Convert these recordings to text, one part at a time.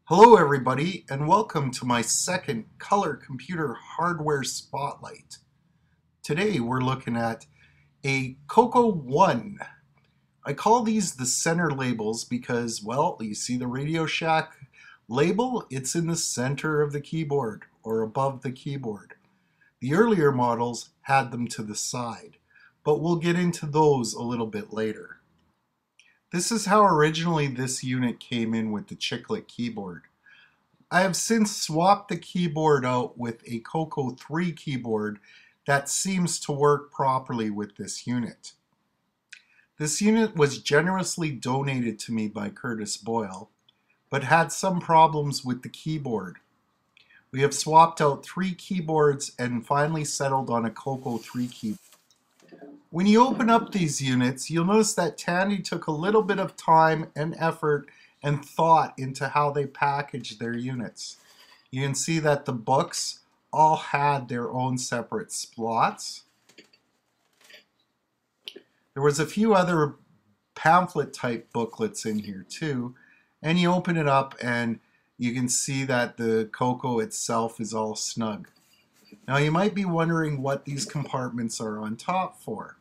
Hello everybody and welcome to my second color computer hardware spotlight. Today we're looking at a Coco 1. I call these the center labels because, well, you see the Radio Shack label? It's in the center of the keyboard or above the keyboard. The earlier models had them to the side, but we'll get into those a little bit later. This is how originally this unit came in with the Chiclet keyboard. I have since swapped the keyboard out with a Coco 3 keyboard that seems to work properly with this unit. This unit was generously donated to me by Curtis Boyle, but had some problems with the keyboard. We have swapped out 3 keyboards and finally settled on a Coco 3 keyboard. When you open up these units, you'll notice that Tandy took a little bit of time and effort and thought into how they packaged their units. You can see that the books all had their own separate slots. There was a few other pamphlet type booklets in here too, and you open it up and you can see that the Coco itself is all snug. Now you might be wondering what these compartments are on top for.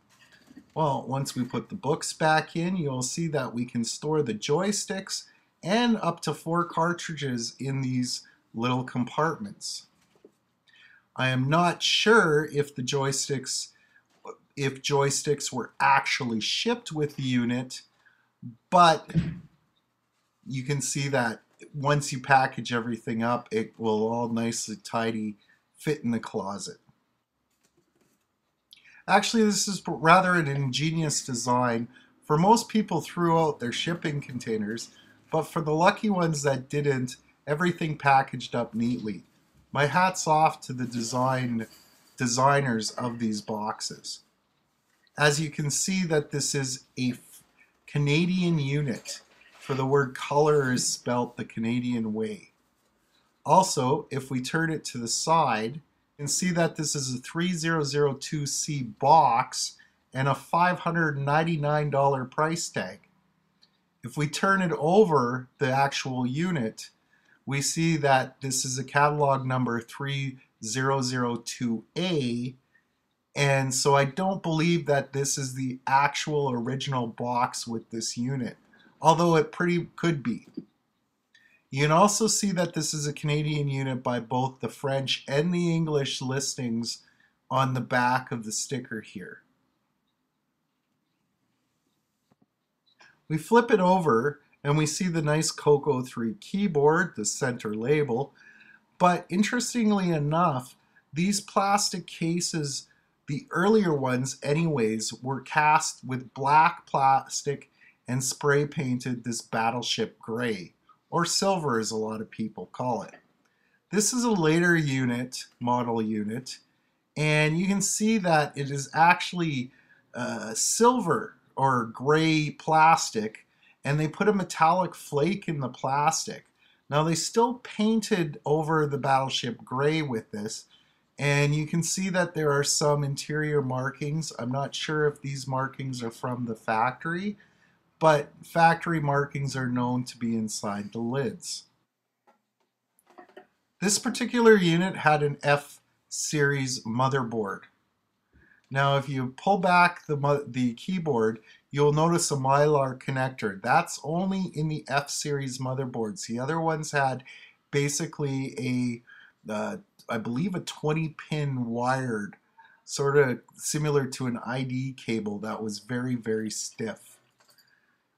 Well, once we put the books back in, you'll see that we can store the joysticks and up to 4 cartridges in these little compartments. I am not sure if the joysticks were actually shipped with the unit, but you can see that once you package everything up, it will all nicely tidy fit in the closet. Actually, this is rather an ingenious design. For most people threw out their shipping containers, but for the lucky ones that didn't, everything packaged up neatly. My hat's off to the designers of these boxes. As you can see that this is a Canadian unit, for the word color is spelt the Canadian way. Also, if we turn it to the side, you can see that this is a 3002C box and a $599 price tag. If we turn it over the actual unit, we see that this is a catalog number 3002A, and so I don't believe that this is the actual original box with this unit, although it could be. You can also see that this is a Canadian unit by both the French and the English listings on the back of the sticker here. We flip it over and we see the nice Coco 3 keyboard, the center label, but interestingly enough, these plastic cases, the earlier ones anyways, were cast with black plastic and spray painted this battleship gray, or silver as a lot of people call it. This is a later unit, model unit, and you can see that it is actually silver or gray plastic, and they put a metallic flake in the plastic. Now they still painted over the battleship gray with this, and you can see that there are some interior markings. I'm not sure if these markings are from the factory, but factory markings are known to be inside the lids. This particular unit had an F-series motherboard. Now if you pull back the keyboard, you'll notice a Mylar connector. That's only in the F-series motherboards. The other ones had basically I believe a 20-pin wired, sort of similar to an ID cable that was very, very stiff.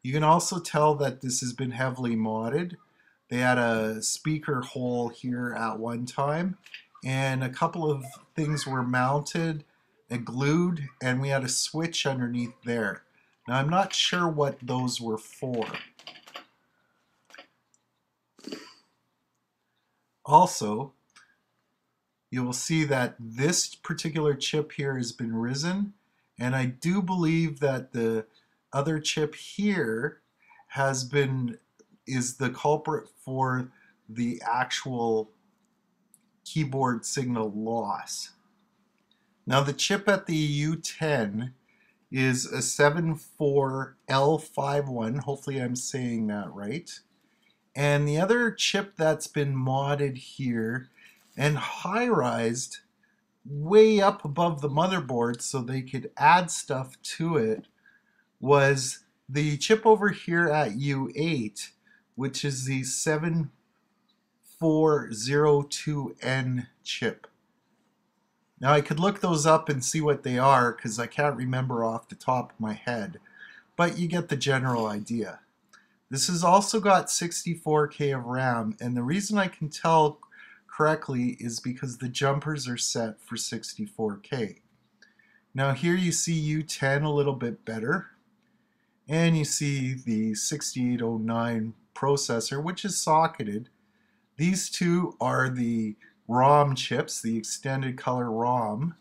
You can also tell that this has been heavily modded. They had a speaker hole here at one time, and a couple of things were mounted and glued, and we had a switch underneath there. Now I'm not sure what those were for. Also, you will see that this particular chip here has been risen, and I do believe that the other chip here is the culprit for the actual keyboard signal loss. Now the chip at the U10 is a 74L51, hopefully I'm saying that right, And the other chip that's been modded here and high-rised way up above the motherboard so they could add stuff to it was the chip over here at U8, which is the 7402N chip. Now I could look those up and see what they are because I can't remember off the top of my head, but you get the general idea. This has also got 64K of RAM, and the reason I can tell correctly is because the jumpers are set for 64K. Now here you see U10 a little bit better, and you see the 6809 processor, which is socketed. These two are the ROM chips, the extended color ROM.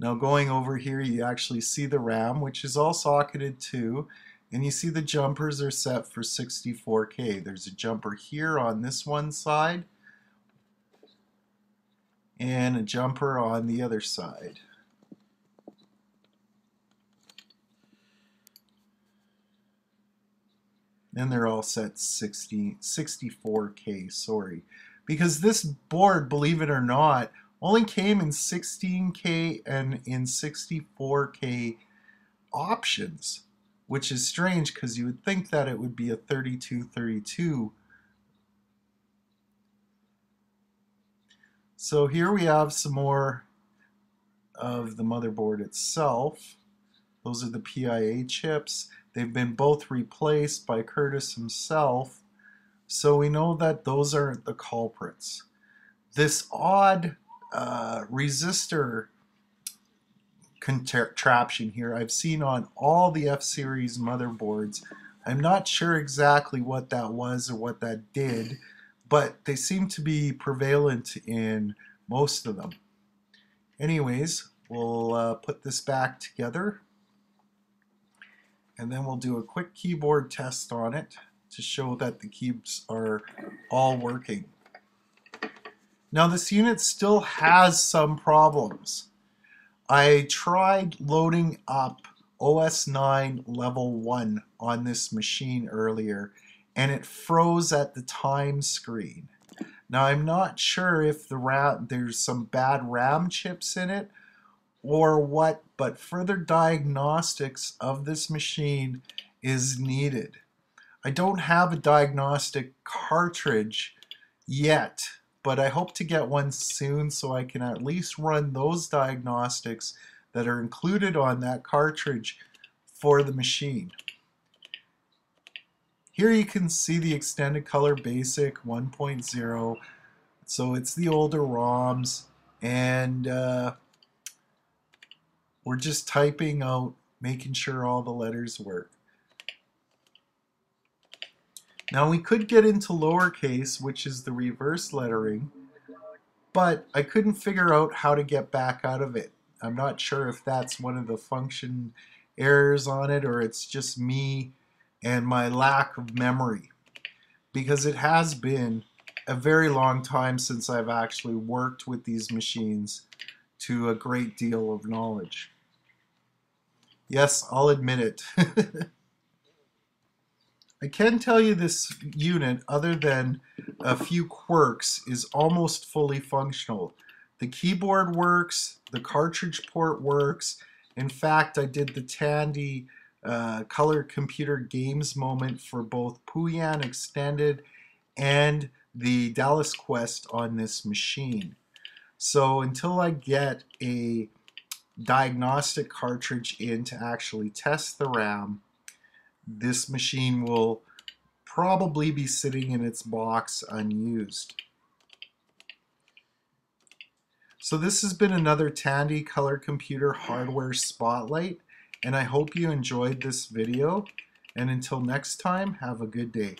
Now going over here, you actually see the RAM, which is all socketed too, and you see the jumpers are set for 64K. There's a jumper here on this one side, and a jumper on the other side. And they're all set 64K, sorry. Because this board, believe it or not, only came in 16K and in 64K options, which is strange because you would think that it would be a 3232. So here we have some more of the motherboard itself. Those are the PIA chips. They've been both replaced by Curtis himself, so we know that those aren't the culprits. This odd resistor contraption here I've seen on all the F-Series motherboards. I'm not sure exactly what that was or what that did, but they seem to be prevalent in most of them. Anyways, we'll put this back together, and then we'll do a quick keyboard test on it to show that the keys are all working. Now this unit still has some problems. I tried loading up OS 9 level 1 on this machine earlier, and it froze at the time screen. Now I'm not sure if there's some bad RAM chips in it or what, but further diagnostics of this machine is needed. I don't have a diagnostic cartridge yet, but I hope to get one soon so I can at least run those diagnostics that are included on that cartridge for the machine. Here you can see the extended color basic 1.0, so it's the older ROMs, and we're just typing out, making sure all the letters work. Now we could get into lowercase, which is the reverse lettering, but I couldn't figure out how to get back out of it. I'm not sure if that's one of the function errors on it or it's just me and my lack of memory, because it has been a very long time since I've actually worked with these machines to a great deal of knowledge. Yes, I'll admit it. I can tell you this unit, other than a few quirks, is almost fully functional. The keyboard works, the cartridge port works. In fact, I did the Tandy Color Computer Games moment for both Puyan Extended and the Dallas Quest on this machine. So until I get a diagnostic cartridge in to actually test the RAM, this machine will probably be sitting in its box unused. So this has been another Tandy Color Computer Hardware Spotlight, and I hope you enjoyed this video. And until next time, have a good day.